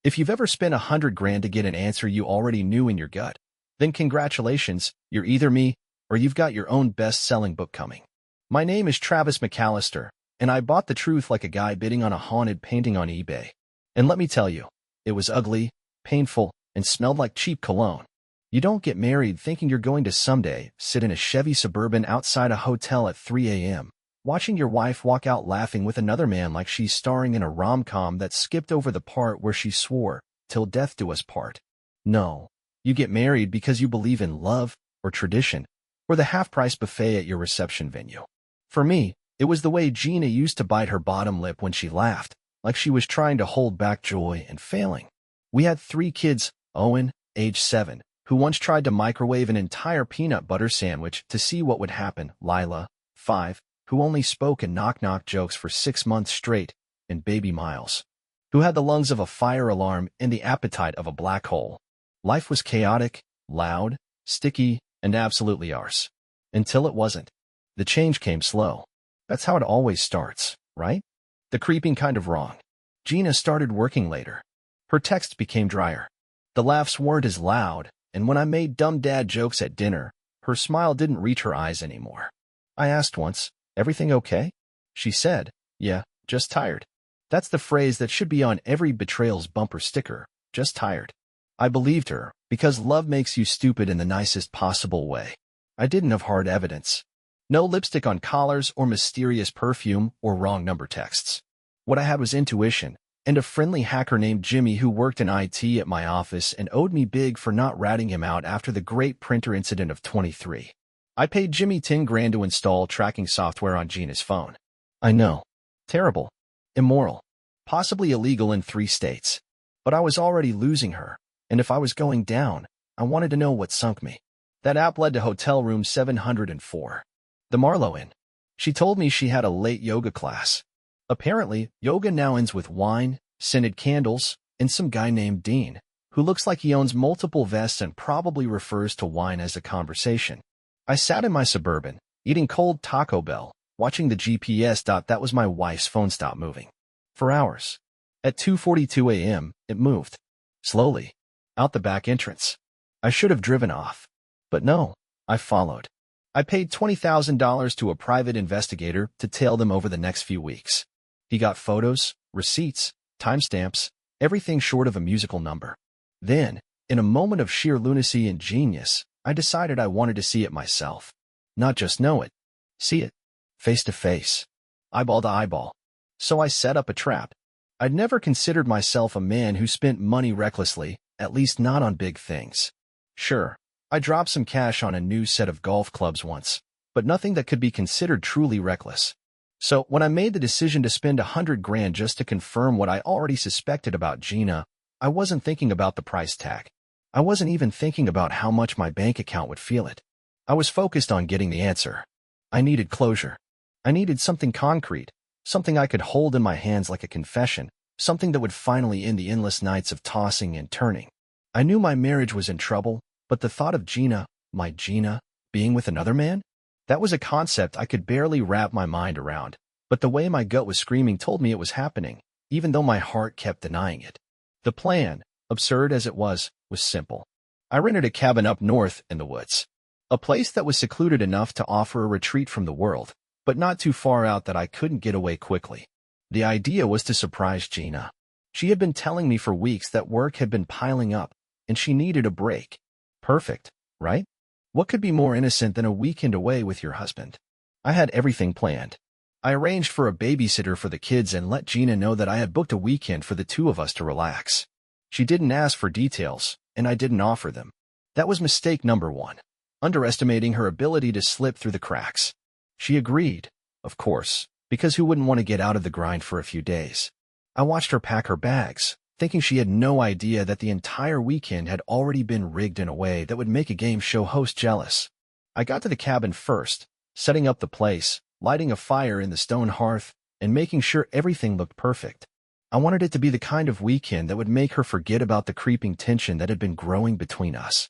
If you've ever spent 100 grand to get an answer you already knew in your gut, then congratulations, you're either me or you've got your own best-selling book coming. My name is Travis McCallister, and I bought the truth like a guy bidding on a haunted painting on eBay. And let me tell you, it was ugly, painful, and smelled like cheap cologne. You don't get married thinking you're going to someday sit in a Chevy Suburban outside a hotel at 3 a.m., watching your wife walk out laughing with another man like she's starring in a rom-com that skipped over the part where she swore, "Till death do us part." No, you get married because you believe in love, or tradition, or the half-price buffet at your reception venue. For me, it was the way Gina used to bite her bottom lip when she laughed, like she was trying to hold back joy and failing. We had 3 kids, Owen, age 7, who once tried to microwave an entire peanut butter sandwich to see what would happen, Lila, 5, who only spoke in knock-knock jokes for 6 months straight, and baby Miles, who had the lungs of a fire alarm and the appetite of a black hole. Life was chaotic, loud, sticky, and absolutely ours. Until it wasn't. The change came slow. That's how it always starts, right? The creeping kind of wrong. Gina started working later. Her texts became drier. The laughs weren't as loud, and when I made dumb dad jokes at dinner, her smile didn't reach her eyes anymore. I asked once, "Everything okay?" She said, "Yeah, just tired." That's the phrase that should be on every betrayal's bumper sticker, just tired. I believed her, because love makes you stupid in the nicest possible way. I didn't have hard evidence. No lipstick on collars or mysterious perfume or wrong number texts. What I had was intuition, and a friendly hacker named Jimmy who worked in IT at my office and owed me big for not ratting him out after the great printer incident of 23. I paid Jimmy 10 grand to install tracking software on Gina's phone. I know. Terrible. Immoral. Possibly illegal in 3 states. But I was already losing her, and if I was going down, I wanted to know what sunk me. That app led to hotel room 704. The Marlowe Inn. She told me she had a late yoga class. Apparently, yoga now ends with wine, scented candles, and some guy named Dean, who looks like he owns multiple vests and probably refers to wine as a conversation. I sat in my Suburban, eating cold Taco Bell, watching the GPS. That was my wife's phone stop moving. For hours. At 2:42 a.m., it moved. Slowly. Out the back entrance. I should have driven off. But no, I followed. I paid $20,000 to a private investigator to tail them over the next few weeks. He got photos, receipts, timestamps, everything short of a musical number. Then, in a moment of sheer lunacy and genius, I decided I wanted to see it myself. Not just know it. See it. Face to face. Eyeball to eyeball. So I set up a trap. I'd never considered myself a man who spent money recklessly, at least not on big things. Sure, I dropped some cash on a new set of golf clubs once, but nothing that could be considered truly reckless. So when I made the decision to spend 100 grand just to confirm what I already suspected about Gina, I wasn't thinking about the price tag. I wasn't even thinking about how much my bank account would feel it. I was focused on getting the answer. I needed closure. I needed something concrete, something I could hold in my hands like a confession, something that would finally end the endless nights of tossing and turning. I knew my marriage was in trouble, but the thought of Gina, my Gina, being with another man? That was a concept I could barely wrap my mind around, but the way my gut was screaming told me it was happening, even though my heart kept denying it. The plan, absurd as it was simple. I rented a cabin up north in the woods. A place that was secluded enough to offer a retreat from the world, but not too far out that I couldn't get away quickly. The idea was to surprise Gina. She had been telling me for weeks that work had been piling up, and she needed a break. Perfect, right? What could be more innocent than a weekend away with your husband? I had everything planned. I arranged for a babysitter for the kids and let Gina know that I had booked a weekend for the 2 of us to relax. She didn't ask for details, and I didn't offer them. That was mistake number 1, underestimating her ability to slip through the cracks. She agreed, of course, because who wouldn't want to get out of the grind for a few days? I watched her pack her bags, thinking she had no idea that the entire weekend had already been rigged in a way that would make a game show host jealous. I got to the cabin first, setting up the place, lighting a fire in the stone hearth, and making sure everything looked perfect. I wanted it to be the kind of weekend that would make her forget about the creeping tension that had been growing between us.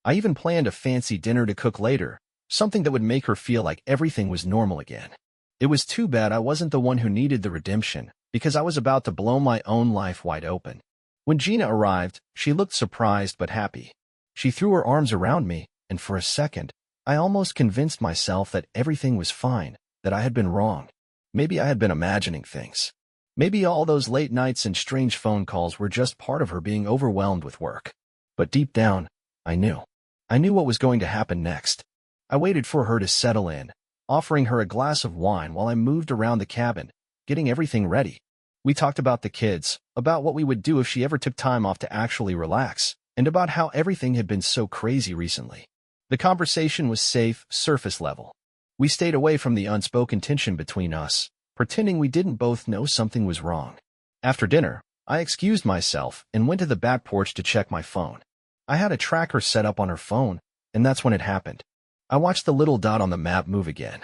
I even planned a fancy dinner to cook later, something that would make her feel like everything was normal again. It was too bad I wasn't the one who needed the redemption, because I was about to blow my own life wide open. When Gina arrived, she looked surprised but happy. She threw her arms around me, and for a second, I almost convinced myself that everything was fine, that I had been wrong. Maybe I had been imagining things. Maybe all those late nights and strange phone calls were just part of her being overwhelmed with work. But deep down, I knew. I knew what was going to happen next. I waited for her to settle in, offering her a glass of wine while I moved around the cabin, getting everything ready. We talked about the kids, about what we would do if she ever took time off to actually relax, and about how everything had been so crazy recently. The conversation was safe, surface level. We stayed away from the unspoken tension between us, pretending we didn't both know something was wrong. After dinner, I excused myself and went to the back porch to check my phone. I had a tracker set up on her phone, and that's when it happened. I watched the little dot on the map move again.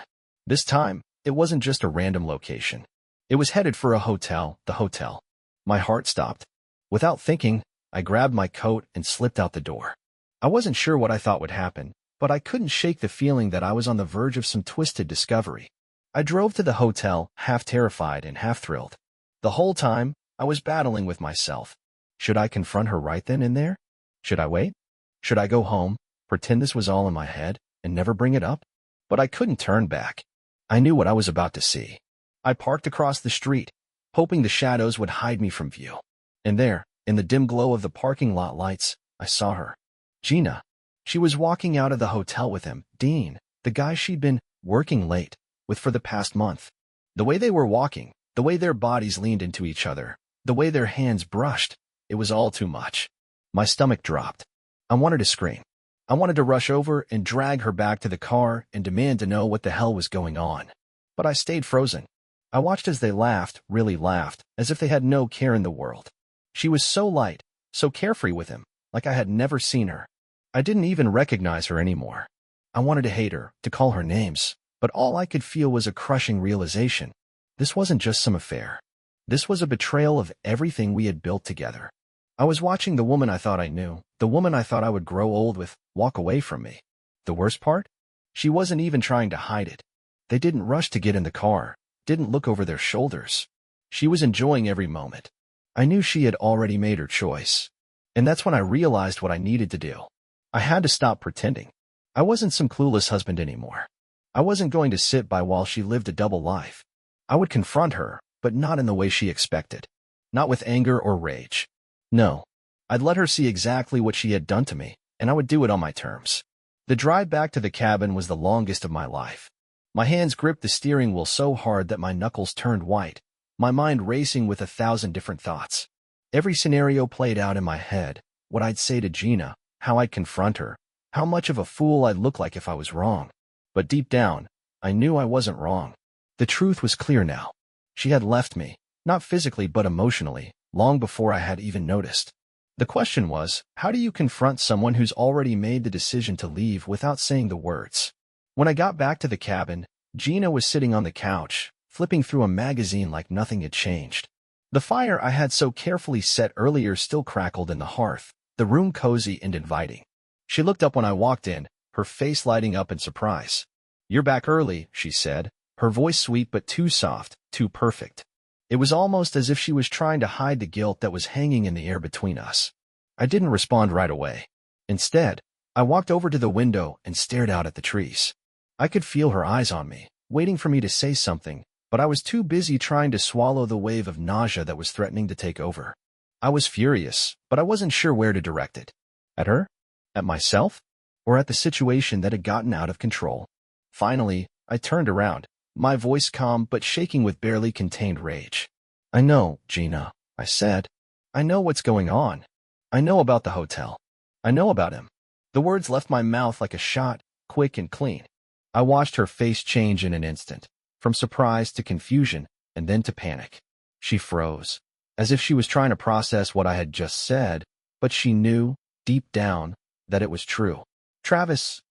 This time, it wasn't just a random location. It was headed for a hotel, the hotel. My heart stopped. Without thinking, I grabbed my coat and slipped out the door. I wasn't sure what I thought would happen, but I couldn't shake the feeling that I was on the verge of some twisted discovery. I drove to the hotel, half terrified and half thrilled. The whole time, I was battling with myself. Should I confront her right then and there? Should I wait? Should I go home, pretend this was all in my head, and never bring it up? But I couldn't turn back. I knew what I was about to see. I parked across the street, hoping the shadows would hide me from view. And there, in the dim glow of the parking lot lights, I saw her. Gina. She was walking out of the hotel with him, Dean, the guy she'd been working late with for the past month. The way they were walking, the way their bodies leaned into each other, the way their hands brushed, it was all too much. My stomach dropped. I wanted to scream. I wanted to rush over and drag her back to the car and demand to know what the hell was going on. But I stayed frozen. I watched as they laughed, really laughed, as if they had no care in the world. She was so light, so carefree with him, like I had never seen her. I didn't even recognize her anymore. I wanted to hate her, to call her names, but all I could feel was a crushing realization. This wasn't just some affair. This was a betrayal of everything we had built together. I was watching the woman I thought I knew, the woman I thought I would grow old with, walk away from me. The worst part? She wasn't even trying to hide it. They didn't rush to get in the car, didn't look over their shoulders. She was enjoying every moment. I knew she had already made her choice. And that's when I realized what I needed to do. I had to stop pretending. I wasn't some clueless husband anymore. I wasn't going to sit by while she lived a double life. I would confront her, but not in the way she expected. Not with anger or rage. No. I'd let her see exactly what she had done to me, and I would do it on my terms. The drive back to the cabin was the longest of my life. My hands gripped the steering wheel so hard that my knuckles turned white, my mind racing with 1,000 different thoughts. Every scenario played out in my head, what I'd say to Gina, how I'd confront her, how much of a fool I'd look like if I was wrong. But deep down, I knew I wasn't wrong. The truth was clear now. She had left me, not physically but emotionally, long before I had even noticed. The question was, how do you confront someone who's already made the decision to leave without saying the words? When I got back to the cabin, Gina was sitting on the couch, flipping through a magazine like nothing had changed. The fire I had so carefully set earlier still crackled in the hearth, the room cozy and inviting. She looked up when I walked in, her face lighting up in surprise. "You're back early," she said, her voice sweet but too soft, too perfect. It was almost as if she was trying to hide the guilt that was hanging in the air between us. I didn't respond right away. Instead, I walked over to the window and stared out at the trees. I could feel her eyes on me, waiting for me to say something, but I was too busy trying to swallow the wave of nausea that was threatening to take over. I was furious, but I wasn't sure where to direct it. At her? At myself? Or at the situation that had gotten out of control? Finally, I turned around, my voice calm but shaking with barely contained rage. "I know, Gina," I said. "I know what's going on. I know about the hotel. I know about him." The words left my mouth like a shot, quick and clean. I watched her face change in an instant, from surprise to confusion, and then to panic. She froze, as if she was trying to process what I had just said, but she knew, deep down, that it was true. "Travis,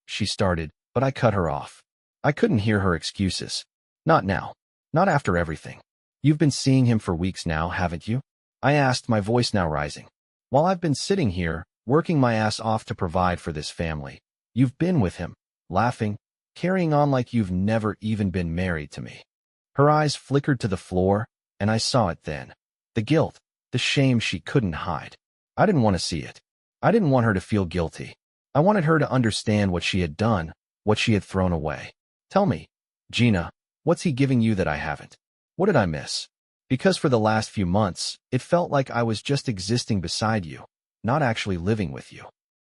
she started, but I cut her off. I couldn't hear her excuses. Not now. Not after everything. "You've been seeing him for weeks now, haven't you?" I asked, my voice now rising. "While I've been sitting here, working my ass off to provide for this family, you've been with him, laughing, carrying on like you've never even been married to me." Her eyes flickered to the floor, and I saw it then. The guilt, the the shame she couldn't hide. I didn't want to see it. I didn't want her to feel guilty. I wanted her to understand what she had done, what she had thrown away. Tell me, Gina, what's he giving you that I haven't? What did I miss? Because for the last few months, it felt like I was just existing beside you, not actually living with you.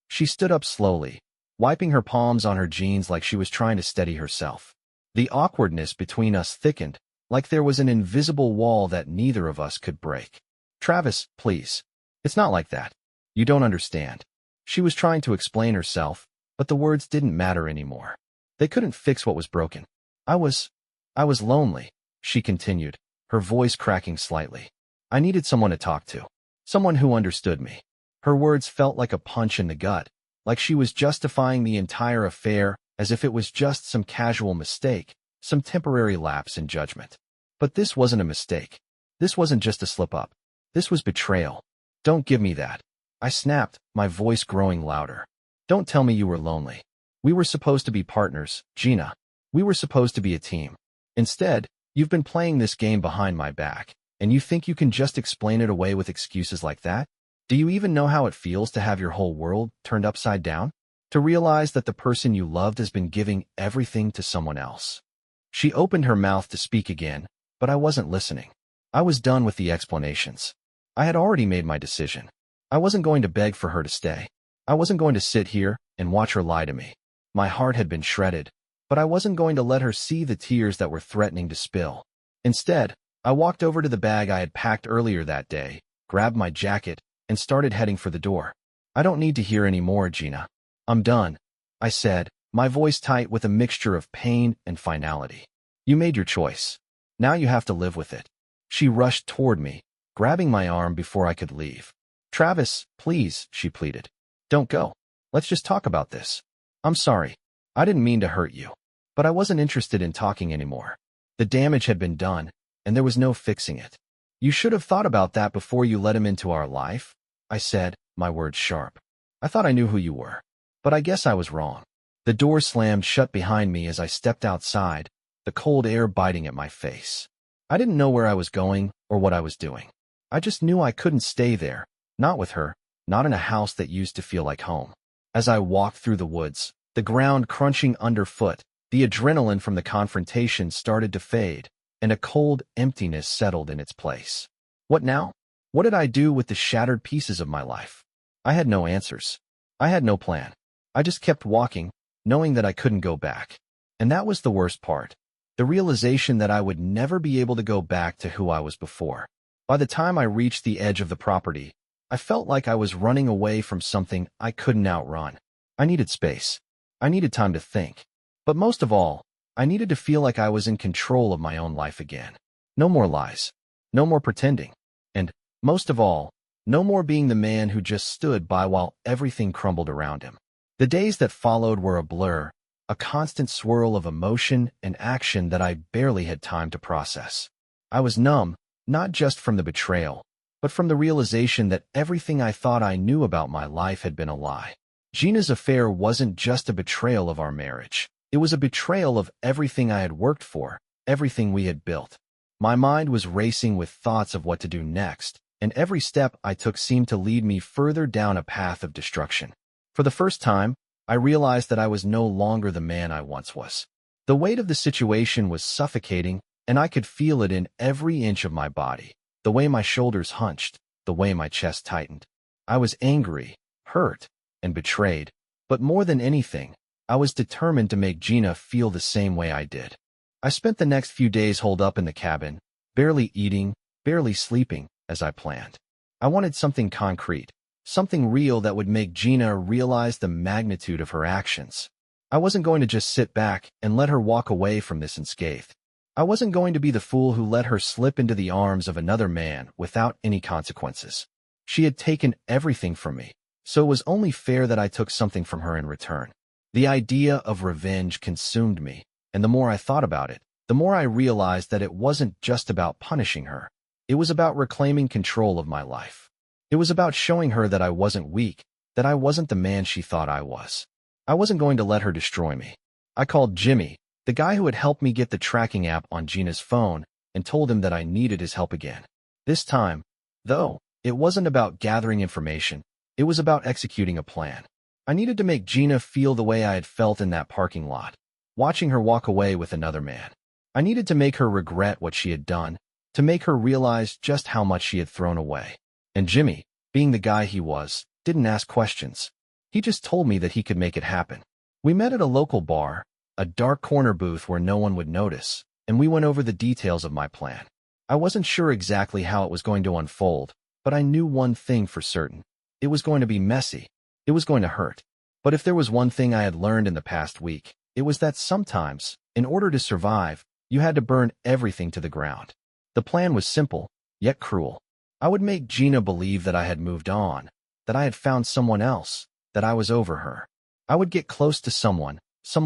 She stood up slowly, wiping her palms on her jeans like she was trying to steady herself. The awkwardness between us thickened, like there was an invisible wall that neither of us could break. Travis, please. It's not like that. You don't understand. She was trying to explain herself, but the words didn't matter anymore. They couldn't fix what was broken. I was lonely, she continued, her voice cracking slightly. I needed someone to talk to. Someone who understood me. Her words felt like a punch in the gut, like she was justifying the entire affair as if it was just some casual mistake, some temporary lapse in judgment. But this wasn't a mistake. This wasn't just a slip-up. This was betrayal. Don't give me that. I snapped, my voice growing louder. Don't tell me you were lonely. We were supposed to be partners, Gina. We were supposed to be a team. Instead, you've been playing this game behind my back, and you think you can just explain it away with excuses like that? Do you even know how it feels to have your whole world turned upside down? To realize that the person you loved has been giving everything to someone else? She opened her mouth to speak again, but I wasn't listening. I was done with the explanations. I had already made my decision. I wasn't going to beg for her to stay. I wasn't going to sit here and watch her lie to me. My heart had been shredded, but I wasn't going to let her see the tears that were threatening to spill. Instead, I walked over to the bag I had packed earlier that day, grabbed my jacket, and started heading for the door. I don't need to hear any more, Gina. I'm done, I said, my voice tight with a mixture of pain and finality. You made your choice. Now you have to live with it. She rushed toward me, grabbing my arm before I could leave. Travis, please, she pleaded. Don't go. Let's just talk about this. I'm sorry. I didn't mean to hurt you. But I wasn't interested in talking anymore. The damage had been done, and there was no fixing it. You should have thought about that before you let him into our life, I said, my words sharp. I thought I knew who you were. But I guess I was wrong. The door slammed shut behind me as I stepped outside, the cold air biting at my face. I didn't know where I was going or what I was doing. I just knew I couldn't stay there, not with her, not in a house that used to feel like home. As I walked through the woods, the ground crunching underfoot, the adrenaline from the confrontation started to fade, and a cold emptiness settled in its place. What now? What did I do with the shattered pieces of my life? I had no answers. I had no plan. I just kept walking, knowing that I couldn't go back. And that was the worst part. The realization that I would never be able to go back to who I was before. By the time I reached the edge of the property, I felt like I was running away from something I couldn't outrun. I needed space. I needed time to think. But most of all, I needed to feel like I was in control of my own life again. No more lies. No more pretending. And, most of all, no more being the man who just stood by while everything crumbled around him. The days that followed were a blur, a constant swirl of emotion and action that I barely had time to process. I was numb, not just from the betrayal, but from the realization that everything I thought I knew about my life had been a lie. Gina's affair wasn't just a betrayal of our marriage. It was a betrayal of everything I had worked for, everything we had built. My mind was racing with thoughts of what to do next, and every step I took seemed to lead me further down a path of destruction. For the first time, I realized that I was no longer the man I once was. The weight of the situation was suffocating, and I could feel it in every inch of my body, the way my shoulders hunched, the way my chest tightened. I was angry, hurt, and betrayed, but more than anything, I was determined to make Gina feel the same way I did. I spent the next few days holed up in the cabin, barely eating, barely sleeping, as I planned. I wanted something concrete, something real that would make Gina realize the magnitude of her actions. I wasn't going to just sit back and let her walk away from this unscathed. I wasn't going to be the fool who let her slip into the arms of another man without any consequences. She had taken everything from me, so it was only fair that I took something from her in return. The idea of revenge consumed me, and the more I thought about it, the more I realized that it wasn't just about punishing her. It was about reclaiming control of my life. It was about showing her that I wasn't weak, that I wasn't the man she thought I was. I wasn't going to let her destroy me. I called Jimmy, the guy who had helped me get the tracking app on Gina's phone, and told him that I needed his help again. This time, though, It wasn't about gathering information. It was about executing a plan. I needed to make Gina feel the way I had felt in that parking lot, watching her walk away with another man. I needed to make her regret what she had done, to make her realize just how much she had thrown away. And Jimmy, being the guy he was, didn't ask questions. He just told me that he could make it happen. We met at a local bar, a dark corner booth where no one would notice, and we went over the details of my plan. I wasn't sure exactly how it was going to unfold, but I knew one thing for certain. It was going to be messy. It was going to hurt. But if there was one thing I had learned in the past week, it was that sometimes, in order to survive, you had to burn everything to the ground. The plan was simple, yet cruel. I would make Gina believe that I had moved on, that I had found someone else, that I was over her. I would get close to someone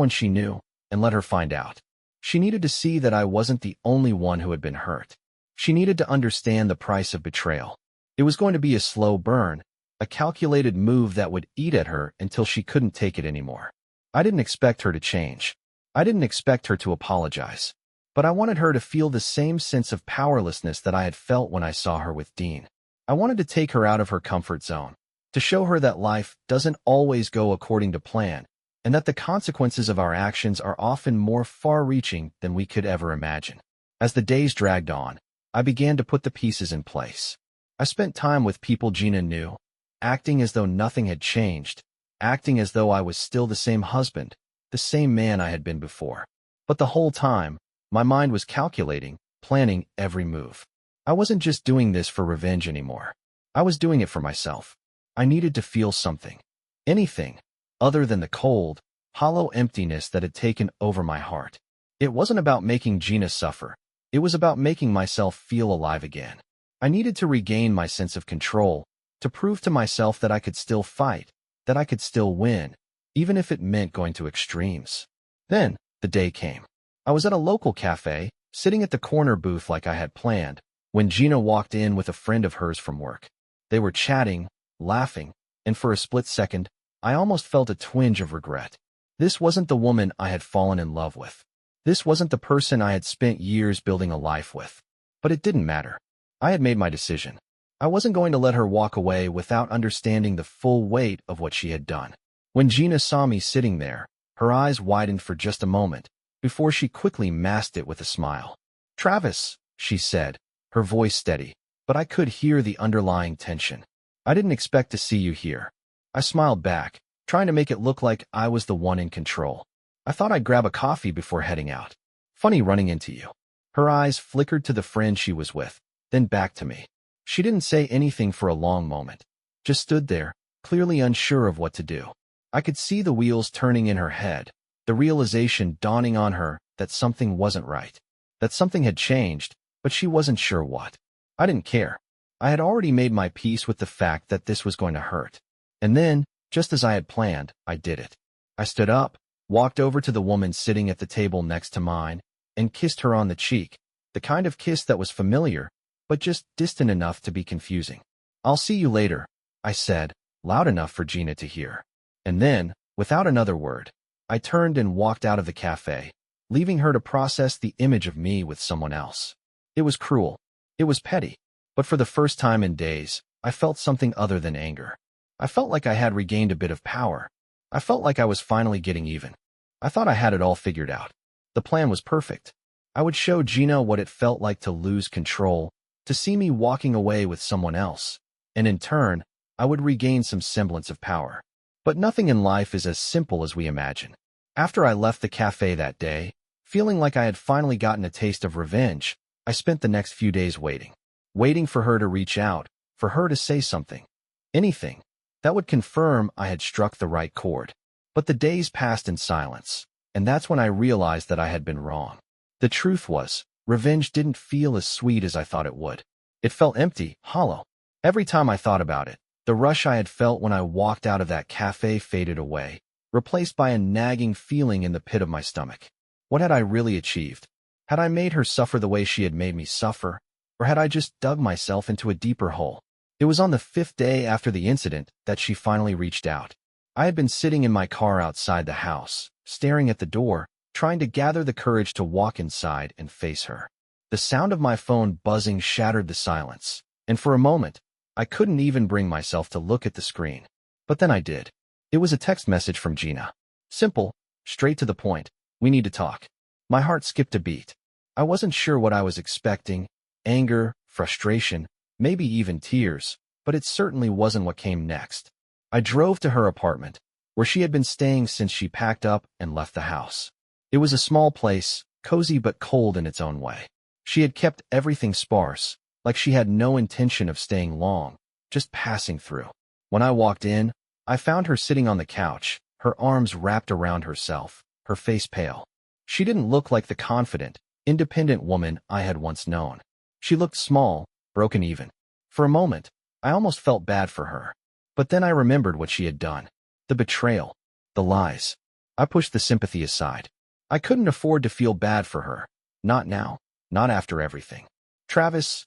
she knew, and let her find out. She needed to see that I wasn't the only one who had been hurt. She needed to understand the price of betrayal. It was going to be a slow burn, a calculated move that would eat at her until she couldn't take it anymore. I didn't expect her to change. I didn't expect her to apologize. But I wanted her to feel the same sense of powerlessness that I had felt when I saw her with Dean. I wanted to take her out of her comfort zone, to show her that life doesn't always go according to plan, and that the consequences of our actions are often more far-reaching than we could ever imagine. As the days dragged on, I began to put the pieces in place. I spent time with people Gina knew, acting as though nothing had changed, acting as though I was still the same husband, the same man I had been before. But the whole time, my mind was calculating, planning every move. I wasn't just doing this for revenge anymore. I was doing it for myself. I needed to feel something. Anything, other than the cold, hollow emptiness that had taken over my heart. It wasn't about making Gina suffer. It was about making myself feel alive again. I needed to regain my sense of control, to prove to myself that I could still fight, that I could still win, even if it meant going to extremes. Then, the day came. I was at a local cafe, sitting at the corner booth like I had planned, when Gina walked in with a friend of hers from work. They were chatting, laughing, and for a split second, I almost felt a twinge of regret. This wasn't the woman I had fallen in love with. This wasn't the person I had spent years building a life with. But it didn't matter. I had made my decision. I wasn't going to let her walk away without understanding the full weight of what she had done. When Gina saw me sitting there, her eyes widened for just a moment, before she quickly masked it with a smile. "Travis," she said, her voice steady, but I could hear the underlying tension. "I didn't expect to see you here." I smiled back, trying to make it look like I was the one in control. "I thought I'd grab a coffee before heading out. Funny running into you." Her eyes flickered to the friend she was with, then back to me. She didn't say anything for a long moment, just stood there, clearly unsure of what to do. I could see the wheels turning in her head, the realization dawning on her that something wasn't right, that something had changed, but she wasn't sure what. I didn't care. I had already made my peace with the fact that this was going to hurt. And then, just as I had planned, I did it. I stood up, walked over to the woman sitting at the table next to mine, and kissed her on the cheek, the kind of kiss that was familiar, but just distant enough to be confusing. "I'll see you later," I said, loud enough for Gina to hear. And then, without another word, I turned and walked out of the cafe, leaving her to process the image of me with someone else. It was cruel. It was petty. But for the first time in days, I felt something other than anger. I felt like I had regained a bit of power. I felt like I was finally getting even. I thought I had it all figured out. The plan was perfect. I would show Gina what it felt like to lose control, to see me walking away with someone else, and in turn, I would regain some semblance of power. But nothing in life is as simple as we imagine. After I left the cafe that day, feeling like I had finally gotten a taste of revenge, I spent the next few days waiting for her to reach out, for her to say something, anything, that would confirm I had struck the right chord. But the days passed in silence, and that's when I realized that I had been wrong. The truth was, revenge didn't feel as sweet as I thought it would. It felt empty, hollow. Every time I thought about it, the rush I had felt when I walked out of that cafe faded away, replaced by a nagging feeling in the pit of my stomach. What had I really achieved? Had I made her suffer the way she had made me suffer, or had I just dug myself into a deeper hole? It was on the 5th day after the incident that she finally reached out. I had been sitting in my car outside the house, staring at the door, trying to gather the courage to walk inside and face her. The sound of my phone buzzing shattered the silence, and for a moment, I couldn't even bring myself to look at the screen. But then I did. It was a text message from Gina. Simple, straight to the point. We need to talk. My heart skipped a beat. I wasn't sure what I was expecting. Anger, frustration, maybe even tears, but it certainly wasn't what came next. I drove to her apartment, where she had been staying since she packed up and left the house. It was a small place, cozy but cold in its own way. She had kept everything sparse, like she had no intention of staying long, just passing through. When I walked in, I found her sitting on the couch, her arms wrapped around herself, her face pale. She didn't look like the confident, independent woman I had once known. She looked small, broken even. For a moment, I almost felt bad for her. But then I remembered what she had done. The betrayal. The lies. I pushed the sympathy aside. I couldn't afford to feel bad for her. Not now. Not after everything. Travis,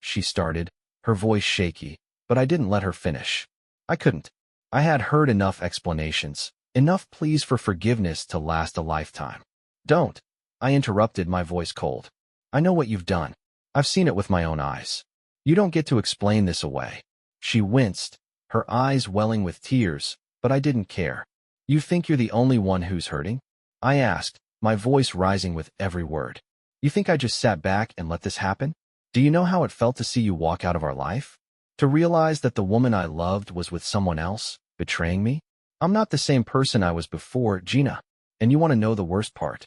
she started, her voice shaky, but I didn't let her finish. I couldn't. I had heard enough explanations, enough pleas for forgiveness to last a lifetime. Don't. I interrupted, my voice cold. I know what you've done. I've seen it with my own eyes. You don't get to explain this away. She winced, her eyes welling with tears, but I didn't care. You think you're the only one who's hurting? I asked, my voice rising with every word. You think I just sat back and let this happen? Do you know how it felt to see you walk out of our life? To realize that the woman I loved was with someone else, betraying me? I'm not the same person I was before, Gina. And you want to know the worst part?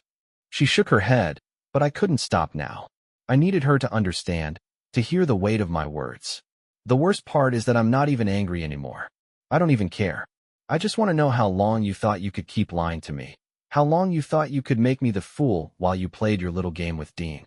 She shook her head, but I couldn't stop now. I needed her to understand, to hear the weight of my words. The worst part is that I'm not even angry anymore. I don't even care. I just want to know how long you thought you could keep lying to me. How long you thought you could make me the fool while you played your little game with Dean.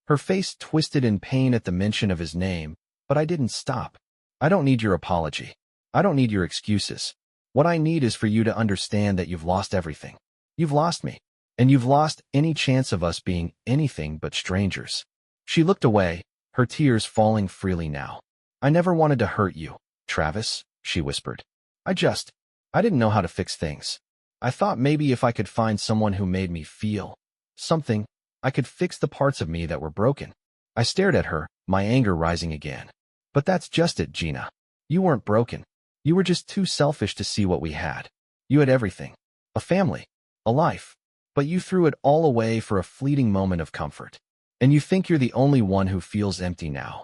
Her face twisted in pain at the mention of his name, but I didn't stop. I don't need your apology. I don't need your excuses. What I need is for you to understand that you've lost everything. You've lost me. And you've lost any chance of us being anything but strangers. She looked away, her tears falling freely now. I never wanted to hurt you, Travis, she whispered. I didn't know how to fix things. I thought maybe if I could find someone who made me feel something, I could fix the parts of me that were broken. I stared at her, my anger rising again. But that's just it, Gina. You weren't broken. You were just too selfish to see what we had. You had everything. A family. A life. But you threw it all away for a fleeting moment of comfort. And you think you're the only one who feels empty now.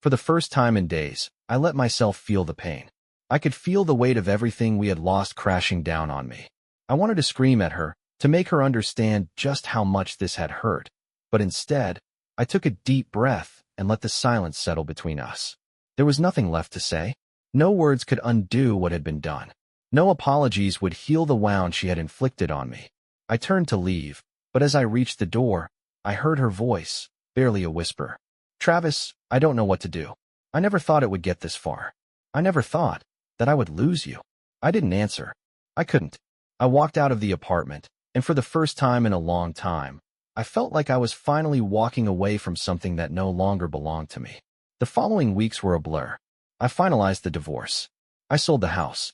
For the first time in days, I let myself feel the pain. I could feel the weight of everything we had lost crashing down on me. I wanted to scream at her, to make her understand just how much this had hurt. But instead, I took a deep breath and let the silence settle between us. There was nothing left to say. No words could undo what had been done. No apologies would heal the wound she had inflicted on me. I turned to leave, but as I reached the door, I heard her voice, barely a whisper. Travis, I don't know what to do. I never thought it would get this far. I never thought that I would lose you. I didn't answer. I couldn't. I walked out of the apartment, and for the first time in a long time, I felt like I was finally walking away from something that no longer belonged to me. The following weeks were a blur. I finalized the divorce. I sold the house.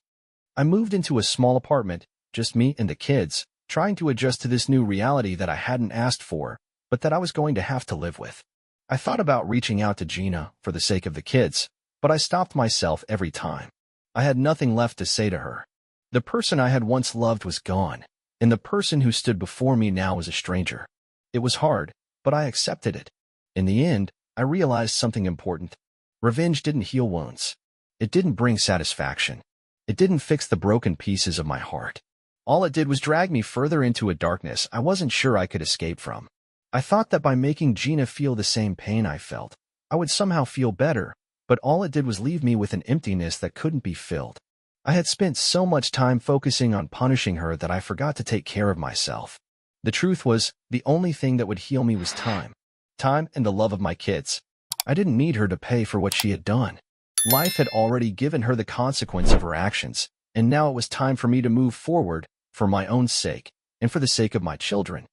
I moved into a small apartment, just me and the kids, trying to adjust to this new reality that I hadn't asked for, but that I was going to have to live with. I thought about reaching out to Gina for the sake of the kids, but I stopped myself every time. I had nothing left to say to her. The person I had once loved was gone, and the person who stood before me now was a stranger. It was hard, but I accepted it. In the end, I realized something important. Revenge didn't heal wounds. It didn't bring satisfaction. It didn't fix the broken pieces of my heart. All it did was drag me further into a darkness I wasn't sure I could escape from. I thought that by making Gina feel the same pain I felt, I would somehow feel better, but all it did was leave me with an emptiness that couldn't be filled. I had spent so much time focusing on punishing her that I forgot to take care of myself. The truth was, the only thing that would heal me was time. Time and the love of my kids. I didn't need her to pay for what she had done. Life had already given her the consequence of her actions, and now it was time for me to move forward, for my own sake, and for the sake of my children.